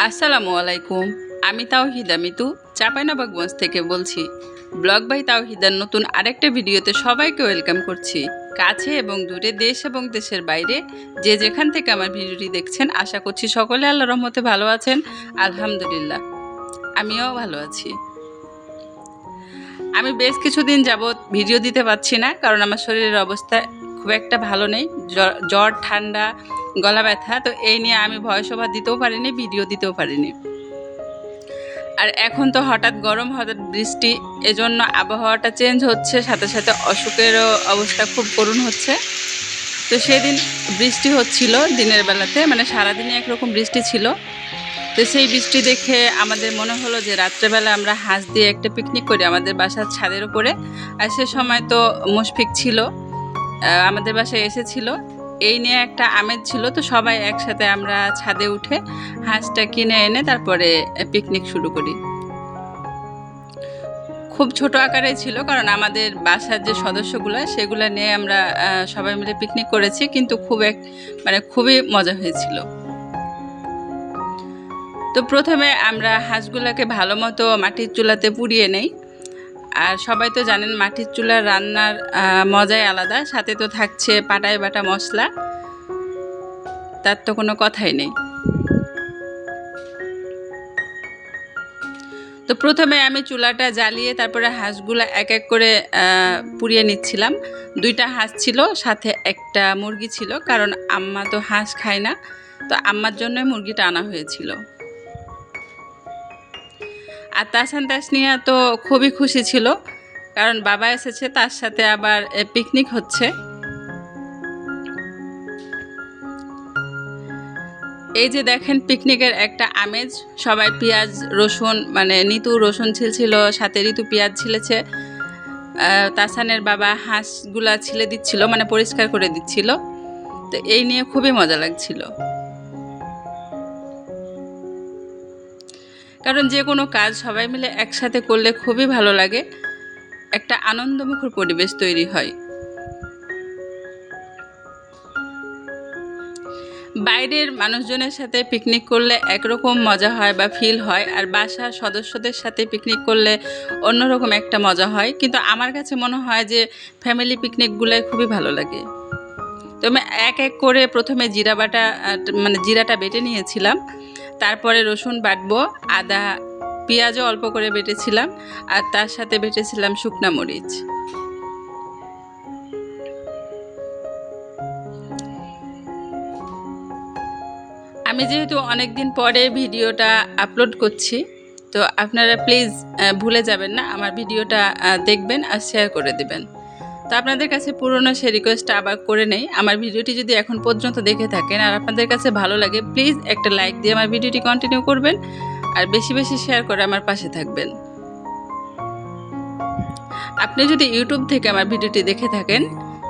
আসসালামু আলাইকুম। আমি তাওহিদা মিতু চাঁপাইনবাবগঞ্জ থেকে বলছি। ব্লগ বাই তাওহিদার নতুন আরেকটা ভিডিওতে সবাইকে ওয়েলকাম করছি। কাছে এবং দূরে, দেশ এবং দেশের বাইরে যে যেখান থেকে আমার ভিডিওটি দেখছেন, আশা করছি সকলে আল্লাহর রহমতে ভালো আছেন। আলহামদুলিল্লাহ, আমিও ভালো আছি। আমি বেশ কিছুদিন যাবৎ ভিডিও দিতে পারছি না, কারণ আমার শরীরের অবস্থা খুব একটা ভালো নেই। জ্বর, ঠান্ডা, গলা ব্যথা, তো এই নিয়ে আমি ভয়েস ওভার দিতেও পারিনি, ভিডিও দিতেও পারিনি। আর এখন তো হঠাৎ গরম, হঠাৎ বৃষ্টি, এজন্য আবহাওয়াটা চেঞ্জ হচ্ছে, সাথে সাথে অসুখেরও অবস্থা খুব করুণ হচ্ছে। তো সেদিন বৃষ্টি হচ্ছিল দিনের বেলাতে, মানে সারাদিনই একরকম বৃষ্টি ছিল। তো সেই বৃষ্টি দেখে আমাদের মনে হলো যে রাত্রেবেলা আমরা হাঁস দিয়ে একটা পিকনিক করি আমাদের বাসার ছাদের উপরে। আর সে সময় তো মুশফিক ছিল, আমাদের বাসায় এসেছিল। এই নিয়ে একটা আমেজ ছিল, তো সবাই একসাথে আমরা ছাদে উঠে হাঁসটা কিনে এনে তারপরে পিকনিক শুরু করি। খুব ছোট আকারে ছিল, কারণ আমাদের বাসার যে সদস্যগুলো সেগুলো নিয়ে আমরা সবাই মিলে পিকনিক করেছি, কিন্তু খুবই মজা হয়েছিল। তো প্রথমে আমরা হাঁসগুলোকে ভালো মতো মাটির চুলাতে পুড়িয়ে নেই। আর সবাই তো জানেন মাটির চুলার রান্নার মজাই আলাদা, সাথে তো থাকছে পাটায় বাটা মশলা, তার তো কোনো কথাই নেই। তো প্রথমে আমি চুলাটা জ্বালিয়ে তারপরে হাঁসগুলো এক এক করে পুড়িয়ে নিচ্ছিলাম। 2টা হাঁস ছিল, সাথে একটা মুরগি ছিল, কারণ আম্মা তো হাঁস খায় না, তো আম্মার জন্যই মুরগিটা আনা হয়েছিল। আর তাসান তাসনিয়া তো খুবই খুশি ছিল, কারণ বাবা এসেছে, তার সাথে আবার পিকনিক হচ্ছে। এই যে দেখেন পিকনিকের একটা আমেজ, সবাই পেঁয়াজ রসুন, মানে নিতু রসুন ছিল, সাথে ঋতু পেঁয়াজ ছিলেছে। তাসানের বাবা হাঁসগুলা ছিলে দিচ্ছিল, মানে পরিষ্কার করে দিচ্ছিল। তো এই নিয়ে খুবই মজা লাগছিল, কারণ যে কোনো কাজ সবাই মিলে একসাথে করলে খুবই ভালো লাগে, একটা আনন্দমুখর পরিবেশ তৈরি হয়। বাইরের মানুষজনের সাথে পিকনিক করলে একরকম মজা হয় বা ফিল হয়, আর বাসার সদস্যদের সাথে পিকনিক করলে অন্যরকম একটা মজা হয়। কিন্তু আমার কাছে মনে হয় যে ফ্যামিলি পিকনিকগুলোই খুবই ভালো লাগে। তো আমি এক এক করে প্রথমে জিরা বাটা, মানে জিরাটা বেটে নিয়েছিলাম, তারপরে রসুন বাটবো, আদা পেঁয়াজও অল্প করে বেটেছিলাম, আর তার সাথে বেটেছিলাম শুকনা মরিচ। আমি যেহেতু অনেক দিন পরে ভিডিওটা আপলোড করছি, তো আপনারা প্লিজ ভুলে যাবেন না, আমার ভিডিওটা দেখবেন আর শেয়ার করে দেবেন। তো আপনাদের কাছে পুরনো সে রিকোয়েস্টটা আবার করে নেই, আমার ভিডিওটি যদি এখন পর্যন্ত দেখে থাকেন আর আপনাদের কাছে ভালো লাগে, প্লিজ একটা লাইক দিয়ে আমার ভিডিওটি কন্টিনিউ করবেন, আর বেশি বেশি শেয়ার করে আমার পাশে থাকবেন। আপনি যদি ইউটিউব থেকে আমার ভিডিওটি দেখে থাকেন,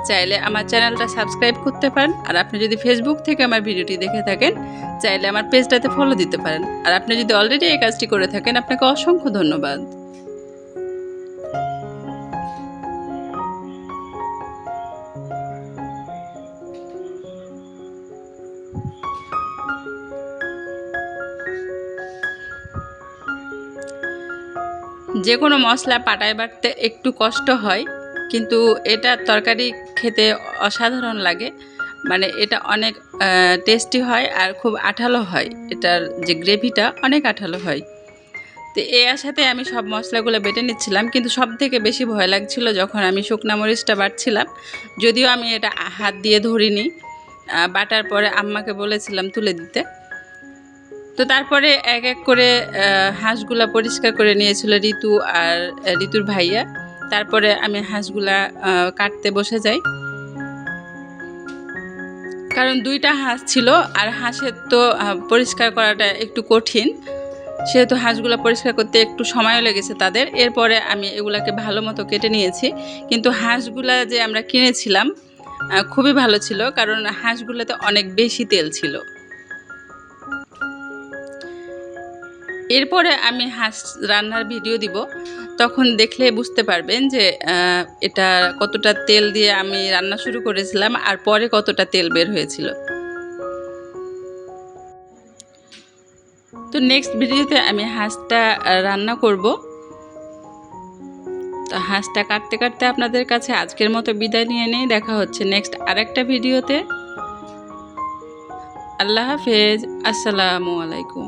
চাইলে আমার চ্যানেলটা সাবস্ক্রাইব করতে পারেন। আর আপনি যদি ফেসবুক থেকে আমার ভিডিওটি দেখে থাকেন, চাইলে আমার পেজটাতে ফলো দিতে পারেন। আর আপনি যদি অলরেডি এই কাজটি করে থাকেন, আপনাকে অসংখ্য ধন্যবাদ। যে কোনো মশলা পাটায় বাটতে একটু কষ্ট হয়, কিন্তু এটা তরকারি খেতে অসাধারণ লাগে। মানে এটা অনেক টেস্টি হয় আর খুব আঠালো হয়, এটার যে গ্রেভিটা অনেক আঠালো হয়। তো এর সাথে আমি সব মশলাগুলো বেটে নিচ্ছিলাম, কিন্তু সব থেকে বেশি ভয় লাগছিল যখন আমি শুকনা মরিচটা বাটছিলাম। যদিও আমি এটা হাত দিয়ে ধরিনি, বাটার পরে আম্মাকে বলেছিলাম তুলে দিতে। তো তারপরে এক এক করে হাঁসগুলা পরিষ্কার করে নিয়েছিল ঋতু আর ঋতুর ভাইয়া। তারপরে আমি হাঁসগুলা কাটতে বসে যাই, কারণ 2টা হাঁস ছিল, আর হাঁসের তো পরিষ্কার করাটা একটু কঠিন, সেহেতু হাঁসগুলো পরিষ্কার করতে একটু সময়ও লেগেছে তাদের। এরপরে আমি এগুলাকে ভালো মতো কেটে নিয়েছি। কিন্তু হাঁসগুলা যে আমরা কিনেছিলাম খুবই ভালো ছিল, কারণ হাঁসগুলোতে অনেক বেশি তেল ছিল। এরপরে আমি হাঁস রান্নার ভিডিও দিব, তখন দেখলে বুঝতে পারবেন যে এটা কতটা তেল দিয়ে আমি রান্না শুরু করেছিলাম আর পরে কতটা তেল বের হয়েছিল। তো নেক্সট ভিডিওতে আমি হাঁসটা রান্না করব। তো হাঁসটা কাটতে কাটতে আপনাদের কাছে আজকের মতো বিদায় নিয়ে নেই। দেখা হচ্ছে নেক্সট আরেকটা ভিডিওতে। আল্লাহ হাফেজ। আসসালামু আলাইকুম।